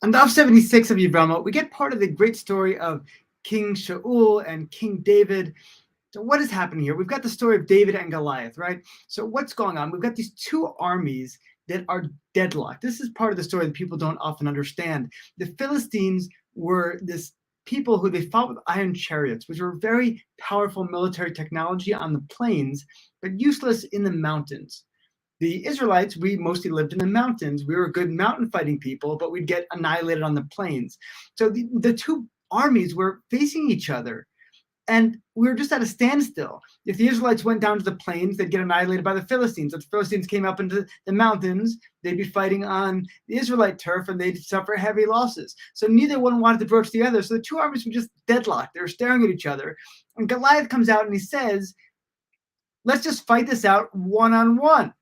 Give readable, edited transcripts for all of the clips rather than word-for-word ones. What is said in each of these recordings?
On Daf 76 of Yevamot, we get part of the great story of King Shaul and King David. So what is happening here? We've got the story of David and Goliath, right? So what's going on? We've got these two armies that are deadlocked. This is part of the story that people don't often understand. The Philistines were this people who they fought with iron chariots, which were very powerful military technology on the plains, but useless in the mountains. The Israelites, we mostly lived in the mountains. We were good mountain fighting people, but we'd get annihilated on the plains. So the two armies were facing each other, and we were just at a standstill. If the Israelites went down to the plains, they'd get annihilated by the Philistines. If the Philistines came up into the mountains, they'd be fighting on the Israelite turf, and they'd suffer heavy losses. So neither one wanted to approach the other. So the two armies were just deadlocked. They were staring at each other. And Goliath comes out and he says, let's just fight this out one-on-one.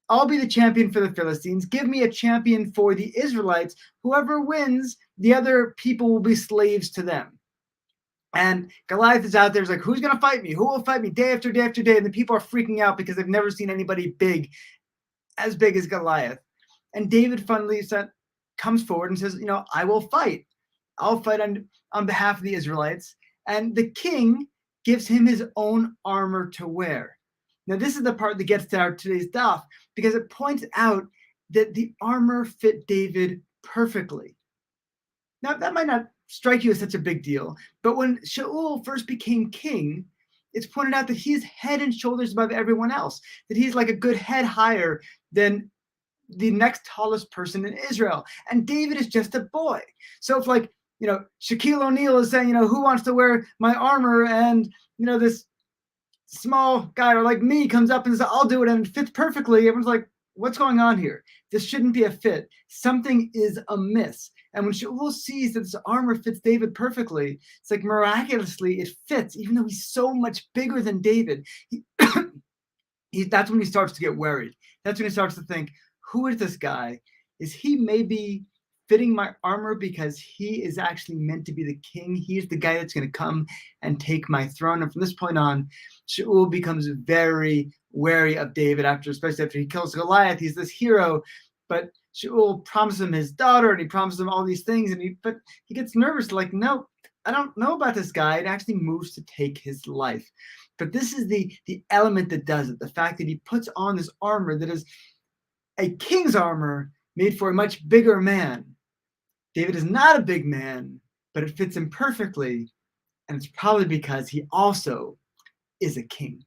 I'll be the champion for the Philistines. Give me a champion for the Israelites. Whoever wins, the other people will be slaves to them. And Goliath is out there. He's like, who's going to fight me? Who will fight me day after day after day? And the people are freaking out because they've never seen anybody as big as Goliath. And David finally comes forward and says, I will fight. I'll fight on behalf of the Israelites. And the king gives him his own armor to wear. Now, this is the part that gets to our today's daf, because it points out that the armor fit David perfectly. Now, that might not strike you as such a big deal, but when Shaul first became king, it's pointed out that he's head and shoulders above everyone else, that he's like a good head higher than the next tallest person in Israel. And David is just a boy. So if Shaquille O'Neal is saying, who wants to wear my armor? And, this small guy or like me comes up and says, I'll do it, and it fits perfectly. Everyone's like, what's going on here? This shouldn't be a fit. Something is amiss. And when Shaul sees that this armor fits David perfectly, it's like miraculously it fits, even though he's so much bigger than David. That's when he starts to get worried. That's when he starts to think, who is this guy? Is he maybe fitting my armor because he is actually meant to be the king? He's the guy that's going to come and take my throne. And from this point on, Shaul becomes very wary of David, especially after he kills Goliath. He's this hero, but Shaul promises him his daughter, and he promises him all these things, but he gets nervous, like, no, I don't know about this guy. It actually moves to take his life. But this is the element that does it, the fact that he puts on this armor that is a king's armor made for a much bigger man. David is not a big man, but it fits him perfectly, and it's probably because he also is a king.